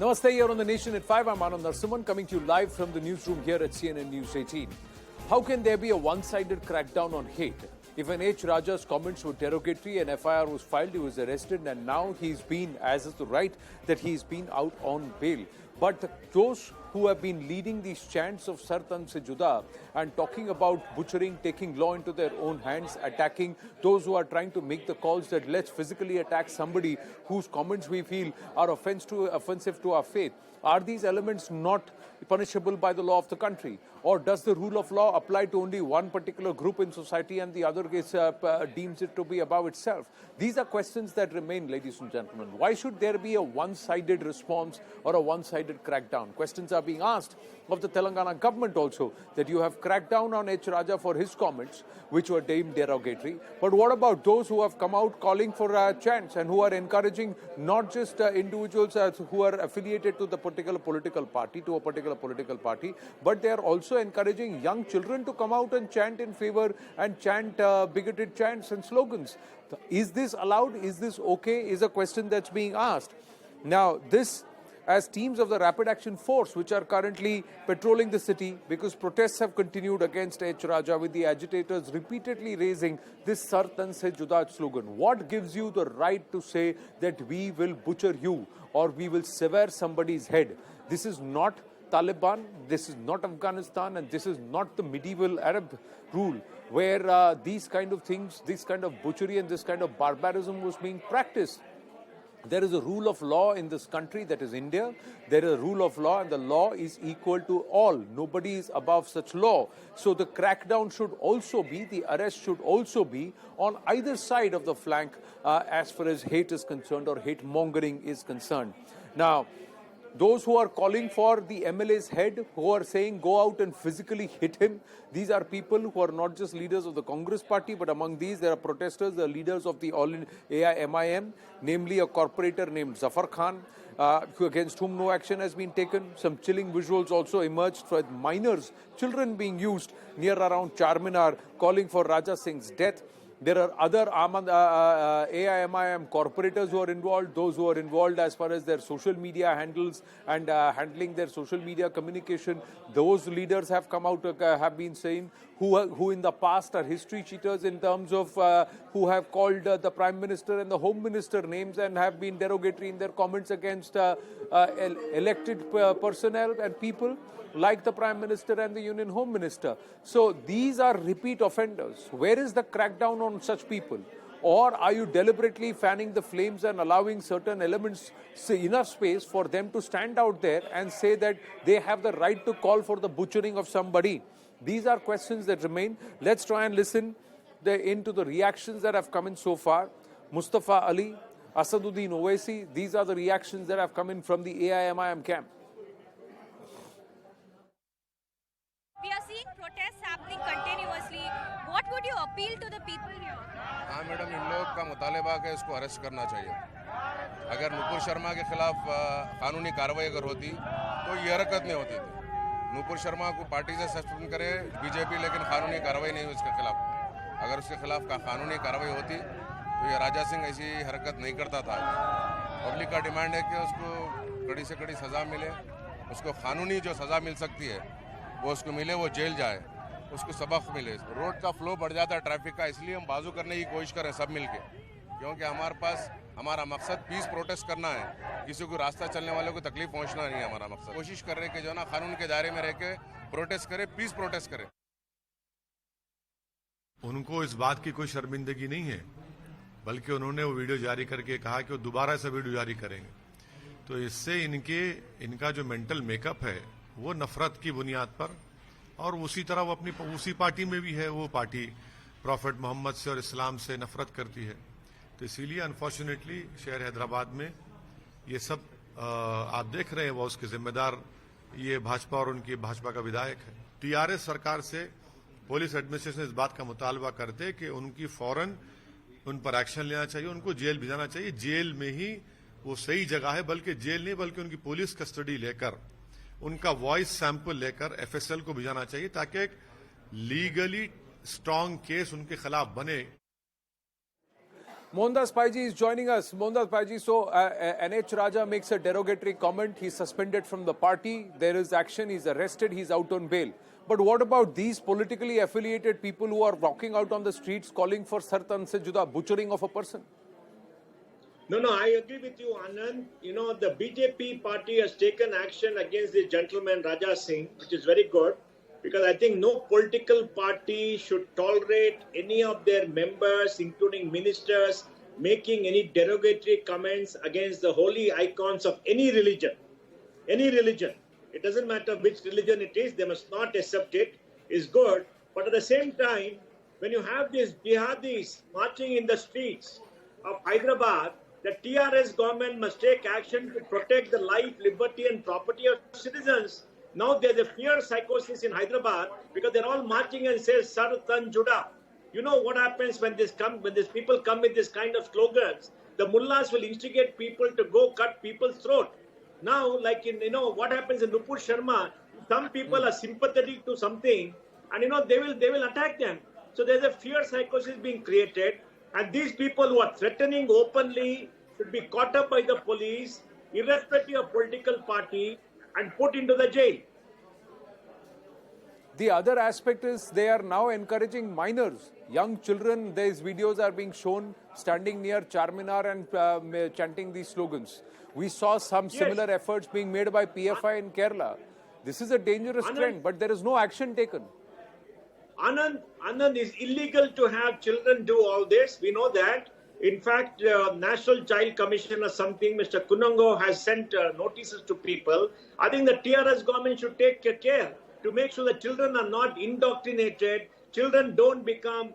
Namaste, you're on the Nation at 5. I'm Anand Narasimhan coming to you live from the newsroom here at CNN News 18. How can there be a one-sided crackdown on hate? If an H. Raja's comments were derogatory, an FIR was filed, he was arrested, and now he's been, as is the right, that he's been out on bail. But those who have been leading these chants of Sar Tan Se Juda and talking about butchering, taking law into their own hands, attacking those who are trying to make the calls that let's physically attack somebody whose comments we feel are offensive to our faith, are these elements not punishable by the law of the country? Or does the rule of law apply to only one particular group in society and the other deems it to be above itself? These are questions that remain, ladies and gentlemen. Why should there be a one-sided response or a one-sided crackdown? Questions are being asked of the Telangana government also, that you have cracked down on H. Raja for his comments, which were deemed derogatory. But what about those who have come out calling for chants and who are encouraging not just individuals who are affiliated to the particular political party, but they are also encouraging young children to come out and chant in favor and chant bigoted chants and slogans. Is this allowed? Is this okay? Is a question that's being asked. Now, this as teams of the Rapid Action Force, which are currently patrolling the city, because protests have continued against H. Raja, with the agitators repeatedly raising this Sar Tan Se Juda slogan. What gives you the right to say that we will butcher you or we will sever somebody's head? This is not Taliban, this is not Afghanistan, and this is not the medieval Arab rule where these kind of things, this kind of butchery and this kind of barbarism was being practiced. There is a rule of law in this country, that is India. There is a rule of law and the law is equal to all. Nobody is above such law. So the crackdown should also be, the arrest should also be on either side of the flank as far as hate is concerned or hate mongering is concerned. Now, those who are calling for the MLA's head, who are saying go out and physically hit him, these are people who are not just leaders of the Congress party, but among these there are protesters, the leaders of the AIMIM, namely a corporator named Zafar Khan, against whom no action has been taken. Some chilling visuals also emerged for minors, children being used near around Charminar, calling for Raja Singh's death. There are other AIMIM corporators who are involved, those who are involved as far as their social media handles and handling their social media communication. Those leaders have come out, have been saying, who in the past are history cheaters in terms of who have called the Prime Minister and the Home Minister names and have been derogatory in their comments against elected personnel and people like the Prime Minister and the Union Home Minister. So these are repeat offenders. Where is the crackdown on such people? Or are you deliberately fanning the flames and allowing certain elements enough space for them to stand out there and say that they have the right to call for the butchering of somebody? These are questions that remain. Let's try and listen into the reactions that have come in so far. Mustafa Ali, Asaduddin Owaisi, these are the reactions that have come in from the AIMIM camp. We are seeing protests happening continuously. What would you appeal to the people here? हाँ madam, इन लोग का मुतालबा है इसको arrest करना चाहिए. अगर नुपुर शर्मा के खिलाफ कानूनी कार्रवाई अगर होती तो ये हरकत नहीं होती थी. नुपुर शर्मा को पार्टी से सस्पेंड करे बीजेपी, लेकिन कानूनी कार्रवाई नहीं हुई उसके खिलाफ. अगर उसके खिलाफ कानूनी कार्रवाई होती तो ये राजा सिंह ऐसी हरकत नहीं करता था. पब्लिक का डिमांड है कि उसको कड़ी से कड़ी सज़ा मिले, उसको कानूनी जो सज़ा मिल सकती है वो उसको मिले, वो जेल जाए, उसको सबक मिले. रोड का फ्लो बढ़ जाता है ट्रैफिक का, इसलिए हम बाजू करने की कोशिश करें सब मिलके, क्योंकि हमारे पास हमारा मकसद पीस प्रोटेस्ट करना है. किसी को रास्ता चलने वालों को तकलीफ पहुंचना नहीं है हमारा मकसद. कोशिश कर रहे हैं कि जो ना कानून के दायरे में रह के प्रोटेस्ट करें, पीस प्रोटेस्ट करें. उनको इस बात की कोई शर्मिंदगी नहीं है, बल्कि उन्होंने वो वीडियो जारी करके कहा कि वो दोबारा ऐसा वीडियो जारी करेंगे. तो इससे इनका जो मेंटल मेकअप है वो नफरत की बुनियाद पर, और उसी तरह वो अपनी उसी पार्टी में भी है, वो पार्टी प्रॉफिट मोहम्मद से और इस्लाम से नफरत करती है. तो इसीलिए अनफॉर्चुनेटली शहर हैदराबाद में ये सब आप देख रहे हैं, वो उसके जिम्मेदार ये भाजपा और उनकी भाजपा का विधायक है. टीआरएस सरकार से पुलिस एडमिनिस्ट्रेशन इस बात का मुतालबा करते कि उनकी फौरन उन पर एक्शन लेना चाहिए, उनको जेल भिजाना चाहिए. जेल में ही वो सही जगह है, बल्कि जेल नहीं बल्कि उनकी पुलिस कस्टडी लेकर, उनका वॉइस सैंपल लेकर एफएसएल को भिजाना चाहिए, ताकि एक लीगली स्ट्रांग केस उनके खिलाफ बने. Mohandas Paiji is joining us. Mohandas Paiji, so NH Raja makes a derogatory comment. He's suspended from the party. There is action. He's arrested. He's out on bail. But what about these politically affiliated people who are walking out on the streets calling for Sartan se juda, butchering of a person? No, I agree with you, Anand. You know, the BJP party has taken action against this gentleman, Raja Singh, which is very good, because I think no political party should tolerate any of their members, including ministers, making any derogatory comments against the holy icons of any religion. Any religion. It doesn't matter which religion it is, they must not accept it. It's good. But at the same time, when you have these jihadis marching in the streets of Hyderabad, the TRS government must take action to protect the life, liberty and property of citizens. Now there's a fear psychosis in Hyderabad because they're all marching and say Sartan Juda. You know what happens when these people come with this kind of slogans? The mullahs will instigate people to go cut people's throat. Now, like what happens in Nupur Sharma, some people are sympathetic to something, and they will attack them. So there's a fear psychosis being created. And these people who are threatening openly should be caught up by the police, irrespective of political party, and put into the jail. The other aspect is they are now encouraging minors, young children. These videos are being shown standing near Charminar and chanting these slogans. We saw some similar efforts being made by PFI in Kerala. This is a dangerous trend, but there is no action taken. Anand, is illegal to have children do all this. We know that. In fact, National Child Commission or something, Mr. Kunungo has sent notices to people. I think the TRS government should take care to make sure that children are not indoctrinated. Children don't become,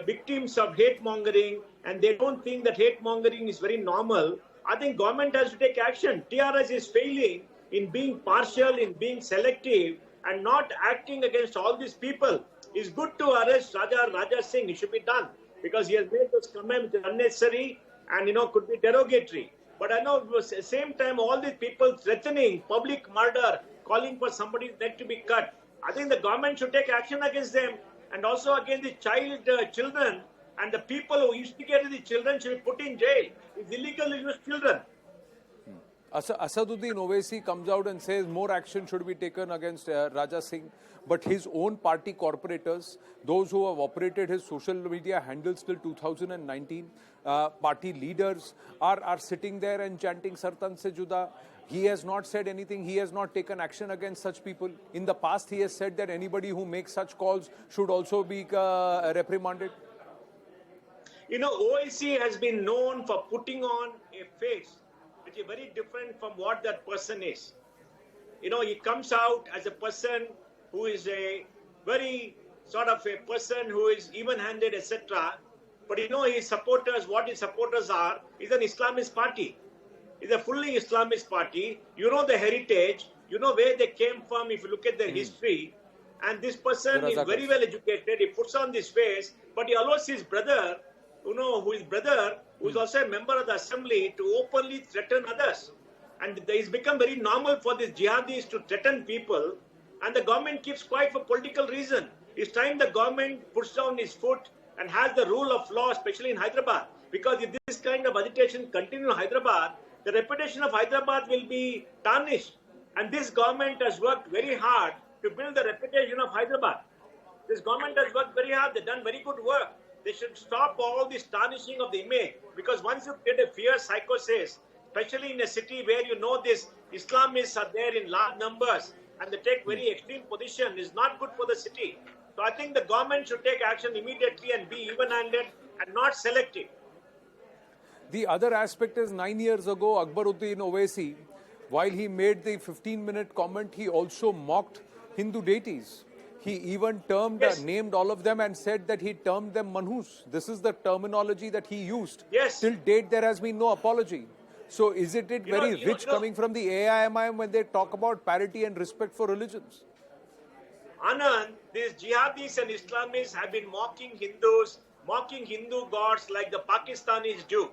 victims of hate mongering, and they don't think that hate mongering is very normal. I think government has to take action. TRS is failing in being partial, in being selective, and not acting against all these people. It's good to arrest Raja Singh. It should be done because he has made those comments unnecessary and could be derogatory. But I know at the same time all these people threatening public murder, calling for somebody's neck to be cut. I think the government should take action against them and also against the children, and the people who instigated the children should be put in jail. It's illegal to use children. Asaduddin Owaisi comes out and says more action should be taken against Raja Singh, but his own party corporators, those who have operated his social media handles till 2019, party leaders are sitting there and chanting Sartan se juda. He has not said anything. He has not taken action against such people. In the past, he has said that anybody who makes such calls should also be reprimanded. OIC has been known for putting on a face which is very different from what that person is. He comes out as a person who is a very sort of a person who is even-handed, etc. But his supporters, what his supporters are, is an Islamist party. It's a fully Islamist party. You know the heritage, you know where they came from if you look at their history. And this person is very well educated. He puts on this face, but he allows his brother, who is also a member of the assembly, to openly threaten others. And it's become very normal for these jihadis to threaten people, and the government keeps quiet for political reason. It's time the government puts down his foot and has the rule of law, especially in Hyderabad. Because if this kind of agitation continues in Hyderabad, the reputation of Hyderabad will be tarnished. And this government has worked very hard to build the reputation of Hyderabad. This government has worked very hard. They've done very good work. They should stop all this tarnishing of the image, because once you get a fear psychosis, especially in a city where these Islamists are there in large numbers and they take very extreme position, is not good for the city. So I think the government should take action immediately and be even-handed and not selective. The other aspect is 9 years ago, Akbaruddin Owaisi, while he made the 15-minute comment, he also mocked Hindu deities. He even named all of them and said that he termed them manhus. This is the terminology that he used. Till date, there has been no apology. So is it very rich coming from the AIMIM when they talk about parity and respect for religions? Anand, these jihadis and Islamists have been mocking Hindus, mocking Hindu gods like the Pakistanis do.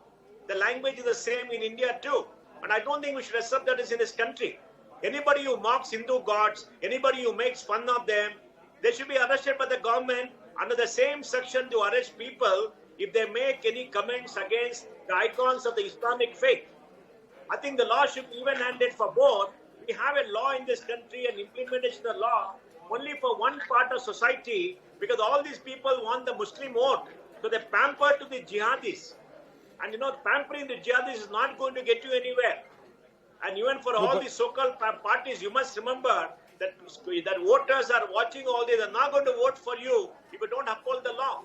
The language is the same in India too. And I don't think we should accept that as in this country. Anybody who mocks Hindu gods, anybody who makes fun of them, they should be arrested by the government under the same section to arrest people if they make any comments against the icons of the Islamic faith. I think the law should be even-handed for both. We have a law in this country and implementation of the law only for one part of society because all these people want the Muslim vote. So they pamper to the jihadis. And pampering the jihadis is not going to get you anywhere. And even for all these so-called parties, you must remember that voters are watching all this. They're not going to vote for you if you don't uphold the law.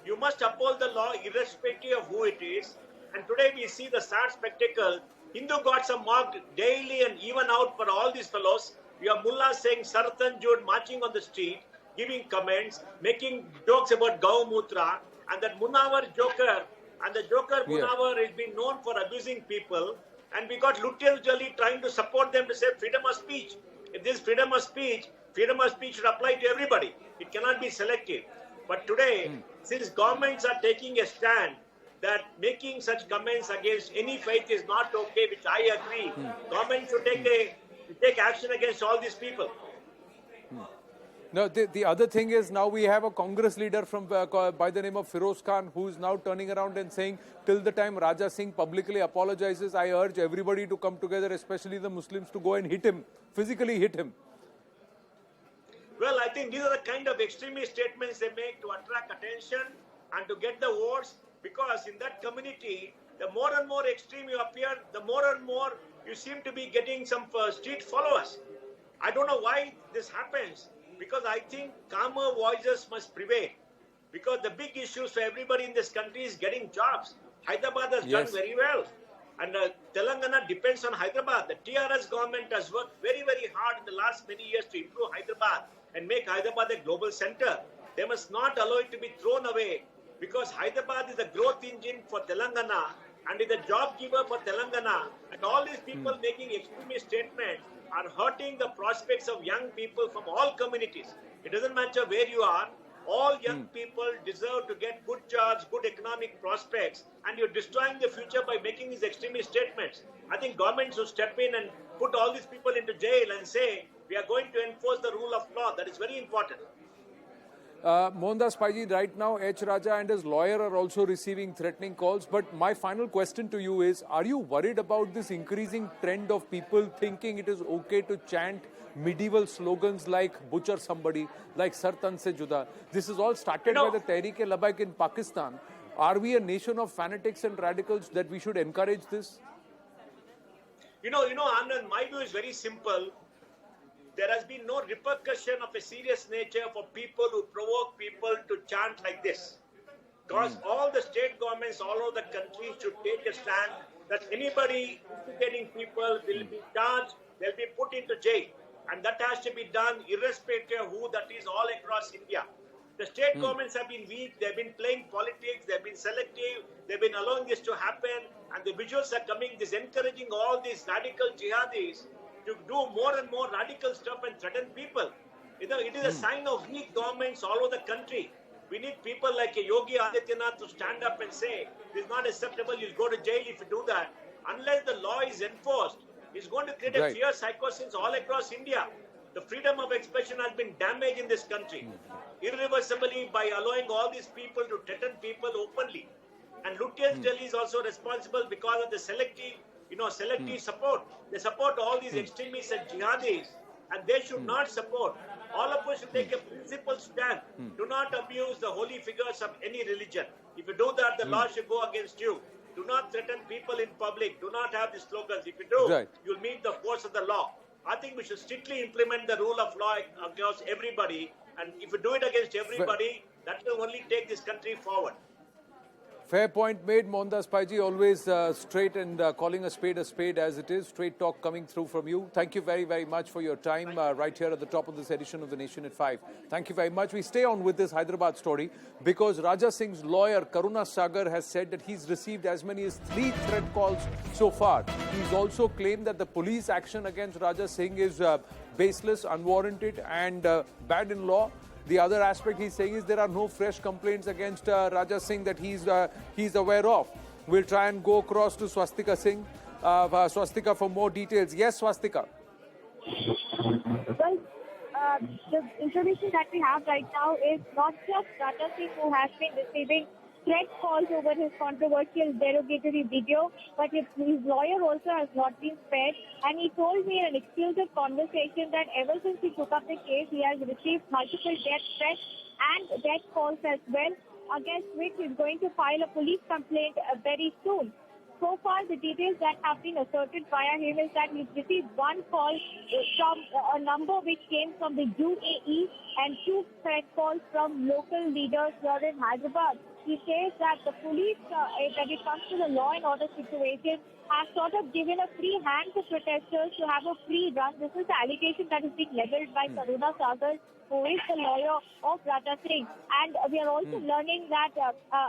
You must uphold the law irrespective of who it is. And today we see the sad spectacle. Hindu gods are mocked daily and even out for all these fellows. We have mullahs saying Saratan Jud marching on the street, giving comments, making jokes about Gaumutra. And that Munawar Joker, and the Joker Munawar has been known for abusing people. And we got Lutyens Jali trying to support them to say freedom of speech. If this freedom of speech should apply to everybody. It cannot be selective. But today, since governments are taking a stand that making such comments against any faith is not okay, which I agree, government should take action against all these people. Now, the other thing is now we have a Congress leader from by the name of Firoz Khan who is now turning around and saying till the time Raja Singh publicly apologizes, I urge everybody to come together, especially the Muslims, to go and hit him, physically hit him. Well, I think these are the kind of extremist statements they make to attract attention and to get the votes because in that community, the more and more extreme you appear, the more and more you seem to be getting some street followers. I don't know why this happens. Because I think calmer voices must prevail. Because the big issues for everybody in this country is getting jobs. Hyderabad has done very well. And Telangana depends on Hyderabad. The TRS government has worked very, very hard in the last many years to improve Hyderabad and make Hyderabad a global center. They must not allow it to be thrown away because Hyderabad is a growth engine for Telangana and is a job giver for Telangana. And all these people making extremist statements are hurting the prospects of young people from all communities. It doesn't matter where you are. All young people deserve to get good jobs, good economic prospects, and you're destroying the future by making these extremist statements. I think government should step in and put all these people into jail and say, we are going to enforce the rule of law. That is very important. Mohandas Paiji, right now H. Raja and his lawyer are also receiving threatening calls. But my final question to you is, are you worried about this increasing trend of people thinking it is okay to chant medieval slogans like butcher somebody, like Sartan Se Juda? This is all started by the Tehreek-e-Labbaik in Pakistan. Are we a nation of fanatics and radicals that we should encourage this? Anand, my view is very simple. There has been no repercussion of a serious nature for people who provoke people to chant like this. Because all the state governments all over the country should take a stand that anybody instigating people will be charged, they'll be put into jail. And that has to be done irrespective of who that is all across India. The state governments have been weak, they've been playing politics, they've been selective, they've been allowing this to happen, and the visuals are coming, this encouraging all these radical jihadis to do more and more radical stuff and threaten people. It is a sign of weak governments all over the country. We need people like a Yogi Adityanath to stand up and say, this is not acceptable, you'll go to jail if you do that. Unless the law is enforced, it's going to create a fear psychosis all across India. The freedom of expression has been damaged in this country, irreversibly by allowing all these people to threaten people openly. And Lutyens Delhi is also responsible because of the selective support. They support all these extremists and jihadis, and they should not support. All of us should take a principled stand. Do not abuse the holy figures of any religion. If you do that, the law should go against you. Do not threaten people in public. Do not have these slogans. If you do, you'll meet the force of the law. I think we should strictly implement the rule of law across everybody. And if you do it against everybody, that will only take this country forward. Fair point made, Mohandas Paiji. Always straight and calling a spade as it is. Straight talk coming through from you. Thank you very, very much for your time right here at the top of this edition of The Nation at 5. Thank you very much. We stay on with this Hyderabad story because Raja Singh's lawyer, Karuna Sagar, has said that he's received as many as 3 threat calls so far. He's also claimed that the police action against Raja Singh is baseless, unwarranted and bad in law. The other aspect he's saying is there are no fresh complaints against Raja Singh that he's aware of. We'll try and go across to Swastika Singh, Swastika for more details. Yes, Swastika. Well, the information that we have right now is not just Raja Singh who has been receiving threat calls over his controversial derogatory video, but his lawyer also has not been spared. And he told me in an exclusive conversation that ever since he took up the case, he has received multiple death threats and death calls as well, against which he's going to file a police complaint very soon. So far, the details that have been asserted via him is that he's received one call from a number which came from the UAE and two threat calls from local leaders here in Hyderabad. He says that the police, when it comes to the law and order situation, have sort of given a free hand to protesters to have a free run. This is the allegation that is being leveled by Karuna Sagar, who is the lawyer of Raja Singh. And we are also learning that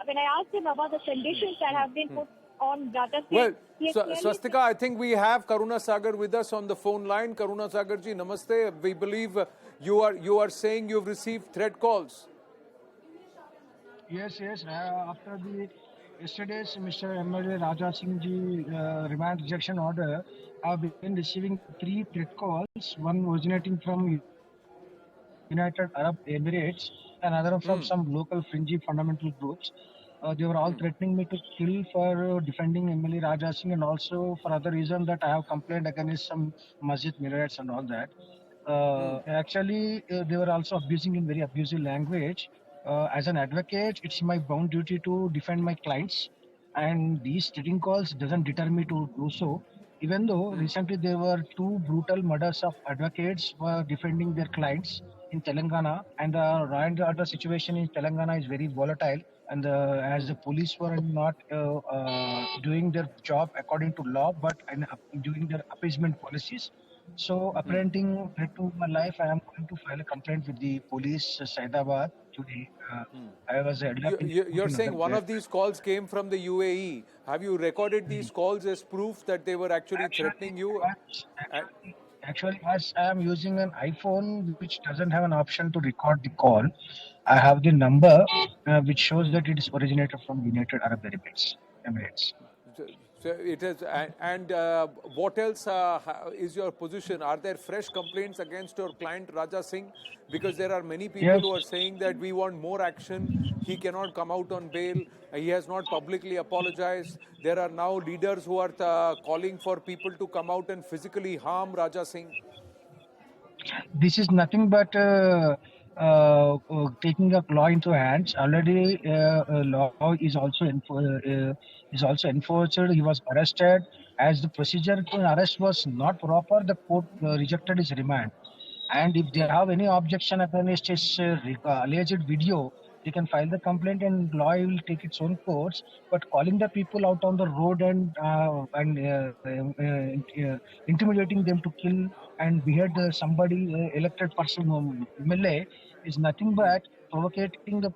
when I asked him about the conditions that have been put on Raja Singh, Well, he Swastika, I think we have Karuna Sagar with us on the phone line. Karuna Sagar ji, namaste. We believe you are saying you've received threat calls. Yes. After the yesterday's Mr. MLA Raja Singh ji remand rejection order, I've been receiving 3 threat calls. One originating from United Arab Emirates, and another from some local fringy fundamental groups. They were all threatening me to kill for defending MLA Raja Singh, and also for other reason that I have complained against some masjid minarets and all that. Actually, they were also abusing in very abusive language. As an advocate, it's my bound duty to defend my clients, and these threatening calls doesn't deter me to do so. Even though recently there were 2 brutal murders of advocates were defending their clients in Telangana, and the law and order situation in Telangana is very volatile. And as the police were not doing their job according to law, but doing their appeasement policies. So, apprehending threat to my life, I am going to file a complaint with the police Saidabad today. I was You're saying one of these calls came from the UAE. Have you recorded these calls as proof that they were actually threatening you? Actually, as I am using an iPhone which doesn't have an option to record the call, I have the number which shows that it is originated from United Arab Emirates. So it is, and what else is your position? Are there fresh complaints against your client Raja Singh? Because there are many people who are saying that we want more action. He cannot come out on bail. He has not publicly apologized. There are now leaders who are calling for people to come out and physically harm Raja Singh. This is nothing but taking up law into hands. Already, law is also enforced. He was arrested. As the procedure to arrest was not proper, the court rejected his remand. And if they have any objection against his alleged video, they can file the complaint and law will take its own course. But calling the people out on the road and intimidating them to kill and behead somebody elected person MLA is nothing but provocating the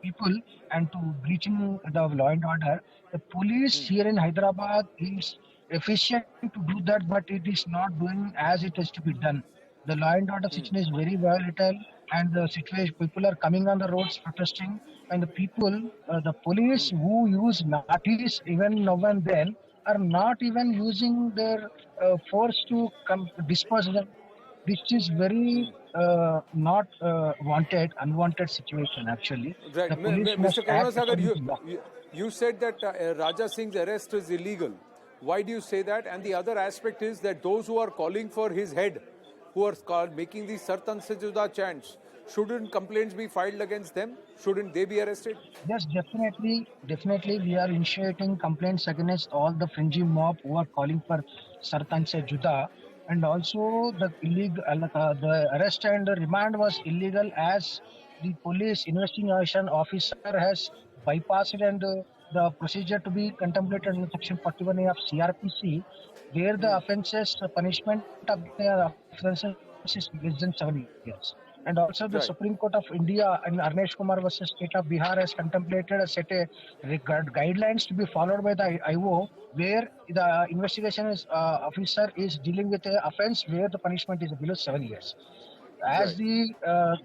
people and to breaching the law and order. The police here in Hyderabad is efficient to do that, but it is not doing as it has to be done. The law and order situation is very volatile, and the situation, people are coming on the roads protesting, and the people, the police who use lathis even now and then are not even using their force to disperse them. This is very not unwanted situation actually. Right. The police Mr. must act Karunasagar, according to law. you said that Raja Singh's arrest is illegal. Why do you say that? And the other aspect is that those who are calling for his head, who are making these Sartan Se Juda chants, shouldn't complaints be filed against them? Shouldn't they be arrested? Yes, definitely. We are initiating complaints against all the fringy mob who are calling for Sartan Se Juda, and also the the arrest and the remand was illegal as the police investigation officer has bypassed and the procedure to be contemplated in Section 41A of CRPC, where the offences, punishment of the offences is less than 7 years. And also the Supreme Court of India and Arnesh Kumar versus State of Bihar has contemplated a set of guidelines to be followed by the IO, where the investigation officer is dealing with an offence where the punishment is below 7 years. As the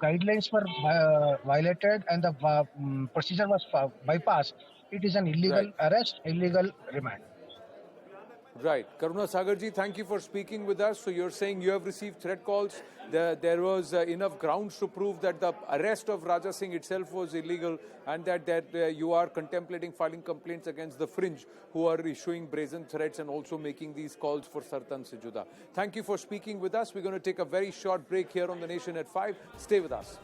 guidelines were violated and the procedure was bypassed, it is an illegal arrest, illegal remand. Right. Karuna Sagarji, thank you for speaking with us. So you're saying you have received threat calls. There was enough grounds to prove that the arrest of Raja Singh itself was illegal, and that you are contemplating filing complaints against the fringe who are issuing brazen threats and also making these calls for Sartan se juda. Thank you for speaking with us. We're going to take a very short break here on The Nation at 5. Stay with us.